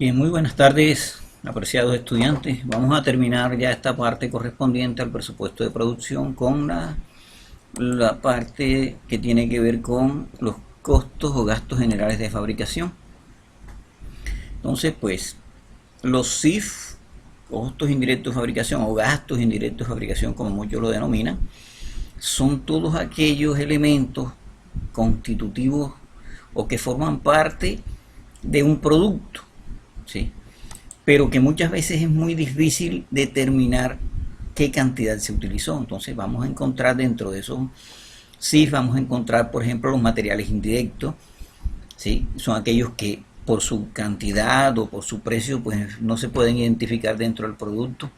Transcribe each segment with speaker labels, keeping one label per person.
Speaker 1: Bien, muy buenas tardes, apreciados estudiantes. Vamos a terminar ya esta parte correspondiente al presupuesto de producción con la parte que tiene que ver con los costos o gastos generales de fabricación. Entonces, pues, los CIF, costos indirectos de fabricación o gastos indirectos de fabricación, como muchos lo denominan, son todos aquellos elementos constitutivos o que forman parte de un producto, ¿sí? Pero que muchas veces es muy difícil determinar qué cantidad se utilizó. Entonces vamos a encontrar dentro de esos CIF, vamos a encontrar por ejemplo los materiales indirectos, ¿sí? Son aquellos que por su cantidad o por su precio pues no se pueden identificar dentro del producto.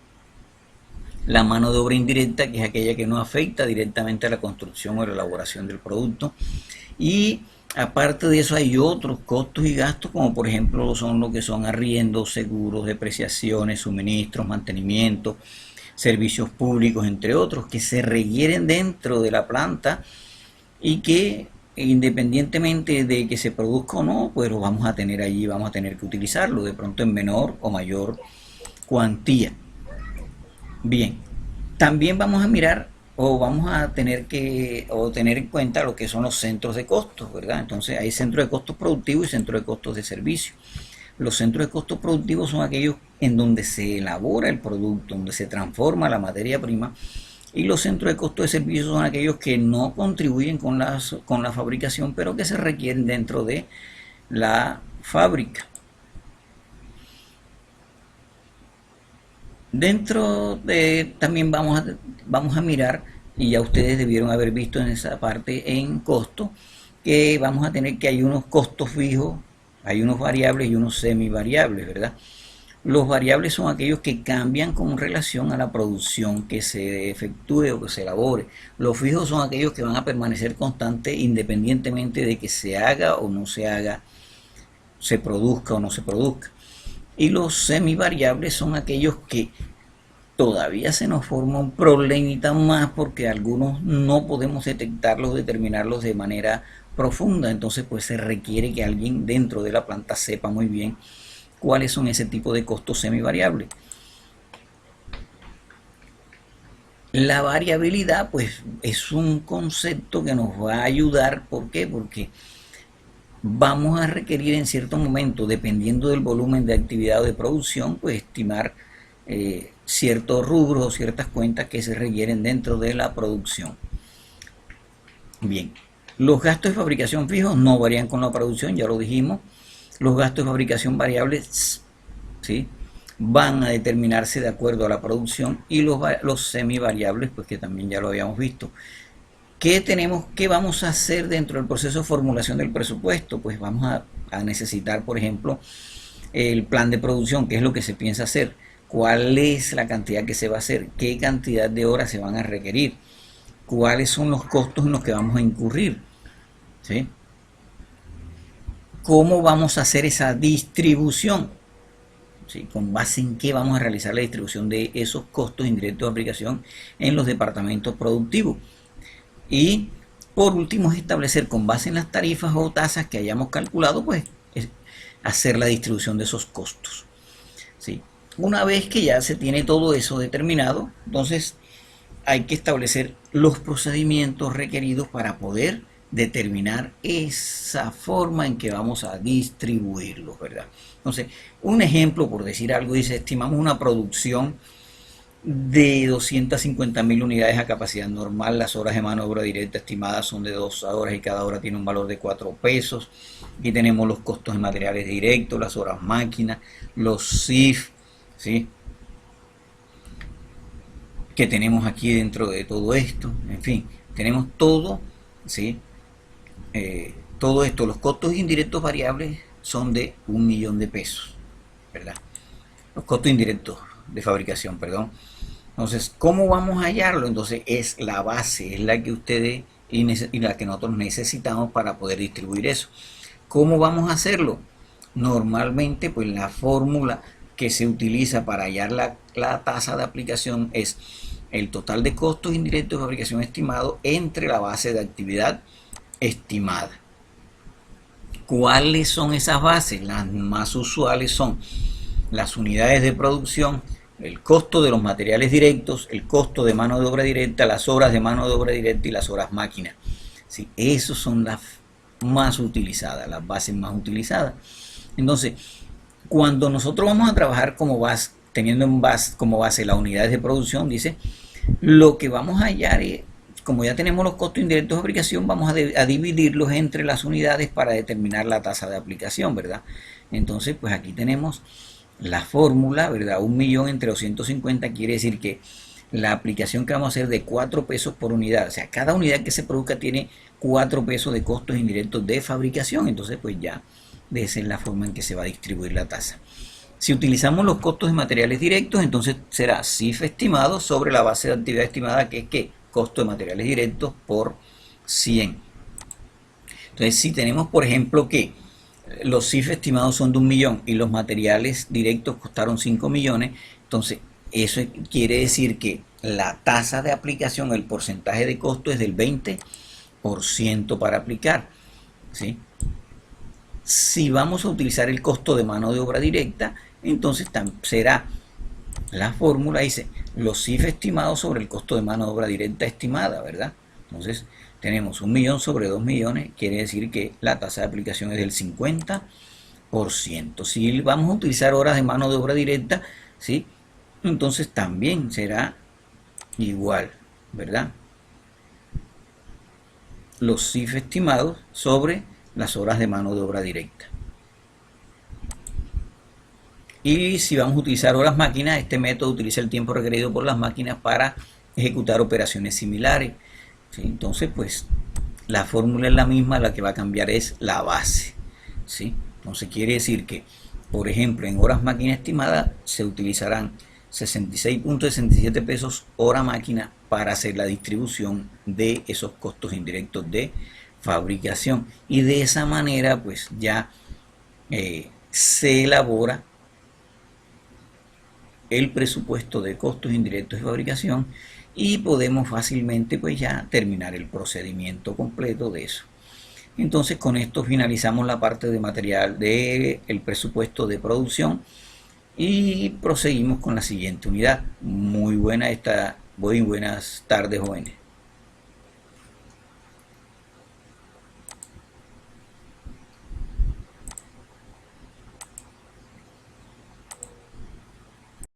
Speaker 1: La mano de obra indirecta, que es aquella que no afecta directamente a la construcción o la elaboración del producto. Y aparte de eso hay otros costos y gastos, como por ejemplo son lo que son arriendos, seguros, depreciaciones, suministros, mantenimiento, servicios públicos, entre otros, que se requieren dentro de la planta y que independientemente de que se produzca o no, pues lo vamos a tener allí, vamos a tener que utilizarlo, de pronto en menor o mayor cuantía. Bien, también vamos a mirar o vamos a tener que o tener en cuenta lo que son los centros de costos, ¿verdad? Entonces hay centros de costos productivos y centros de costos de servicio. Los centros de costos productivos son aquellos en donde se elabora el producto, donde se transforma la materia prima, y los centros de costos de servicio son aquellos que no contribuyen con la fabricación, pero que se requieren dentro de la fábrica. Dentro de también vamos a mirar, y ya ustedes debieron haber visto en esa parte en costo, que vamos a tener que hay unos costos fijos, hay unos variables y unos semivariables, ¿verdad? Los variables son aquellos que cambian con relación a la producción que se efectúe o que se elabore. Los fijos son aquellos que van a permanecer constantes independientemente de que se haga o no se haga, se produzca o no se produzca. Y los semivariables son aquellos que todavía se nos forma un problemita más porque algunos no podemos detectarlos, determinarlos de manera profunda. Entonces pues se requiere que alguien dentro de la planta sepa muy bien cuáles son ese tipo de costos semivariables. La variabilidad pues es un concepto que nos va a ayudar. ¿Por qué? Porque vamos a requerir en cierto momento, dependiendo del volumen de actividad o de producción, pues estimar ciertos rubros o ciertas cuentas que se requieren dentro de la producción. Bien, los gastos de fabricación fijos no varían con la producción, ya lo dijimos. Los gastos de fabricación variables, ¿sí?, van a determinarse de acuerdo a la producción, y los semivariables, pues que también ya lo habíamos visto. ¿Qué vamos a hacer dentro del proceso de formulación del presupuesto? Pues vamos a necesitar, por ejemplo, el plan de producción, qué es lo que se piensa hacer, cuál es la cantidad que se va a hacer, qué cantidad de horas se van a requerir, cuáles son los costos en los que vamos a incurrir, ¿sí? ¿Cómo vamos a hacer esa distribución? ¿Sí? ¿Con base en qué vamos a realizar la distribución de esos costos indirectos de aplicación en los departamentos productivos? Y por último es establecer con base en las tarifas o tasas que hayamos calculado, pues hacer la distribución de esos costos, ¿sí? Una vez que ya se tiene todo eso determinado, entonces hay que establecer los procedimientos requeridos para poder determinar esa forma en que vamos a distribuirlos, ¿verdad? Entonces, un ejemplo, por decir algo, dice, estimamos una producción de 250.000 unidades a capacidad normal. Las horas de mano de obra directa estimadas son de 2 horas y cada hora tiene un valor de 4 pesos. Aquí tenemos los costos de materiales directos, las horas máquinas, los CIF, ¿sí?, que tenemos aquí dentro de todo esto. En fin, tenemos todo, ¿sí? Todo esto, los costos indirectos variables son de 1.000.000 de pesos, ¿verdad? Los costos indirectos de fabricación, perdón. Entonces, ¿cómo vamos a hallarlo? Entonces, es la base, es la que ustedes y la que nosotros necesitamos para poder distribuir eso. ¿Cómo vamos a hacerlo? Normalmente, pues la fórmula que se utiliza para hallar la tasa de aplicación es el total de costos indirectos de fabricación estimado entre la base de actividad estimada. ¿Cuáles son esas bases? Las más usuales son las unidades de producción, el costo de los materiales directos, el costo de mano de obra directa, las horas de mano de obra directa y las horas máquina. ¿Sí? Esas son las más utilizadas, las bases más utilizadas. Entonces, cuando nosotros vamos a trabajar como base, teniendo como base las unidades de producción, dice, lo que vamos a hallar es, como ya tenemos los costos indirectos de aplicación, vamos a dividirlos entre las unidades para determinar la tasa de aplicación, ¿verdad? Entonces, pues aquí tenemos la fórmula, ¿verdad? 1.000.000 entre 250 quiere decir que la aplicación que vamos a hacer de 4 pesos por unidad, o sea, cada unidad que se produzca tiene 4 pesos de costos indirectos de fabricación, entonces pues ya de esa es la forma en que se va a distribuir la tasa. Si utilizamos los costos de materiales directos, entonces será CIF estimado sobre la base de actividad estimada, que es que costo de materiales directos por 100. Entonces, si tenemos, por ejemplo, que los CIF estimados son de 1.000.000 y los materiales directos costaron 5 millones, entonces eso quiere decir que la tasa de aplicación, el porcentaje de costo es del 20% para aplicar, ¿sí? Si vamos a utilizar el costo de mano de obra directa, entonces será la fórmula, dice, los CIF estimados sobre el costo de mano de obra directa estimada, ¿verdad? Entonces, tenemos 1.000.000 sobre 2 millones, quiere decir que la tasa de aplicación es del 50%. Si vamos a utilizar horas de mano de obra directa, ¿sí? Entonces también será igual, ¿verdad? Los CIF estimados sobre las horas de mano de obra directa. Y si vamos a utilizar horas máquinas, este método utiliza el tiempo requerido por las máquinas para ejecutar operaciones similares. ¿Sí? Entonces, pues la fórmula es la misma, la que va a cambiar es la base. ¿Sí? Entonces quiere decir que, por ejemplo, en horas máquina estimada se utilizarán 66.67 pesos hora máquina para hacer la distribución de esos costos indirectos de fabricación. Y de esa manera, pues ya se elabora el presupuesto de costos indirectos de fabricación y podemos fácilmente pues ya terminar el procedimiento completo de eso. Entonces con esto finalizamos la parte de material del presupuesto de producción y proseguimos con la siguiente unidad. Muy buenas tardes, jóvenes.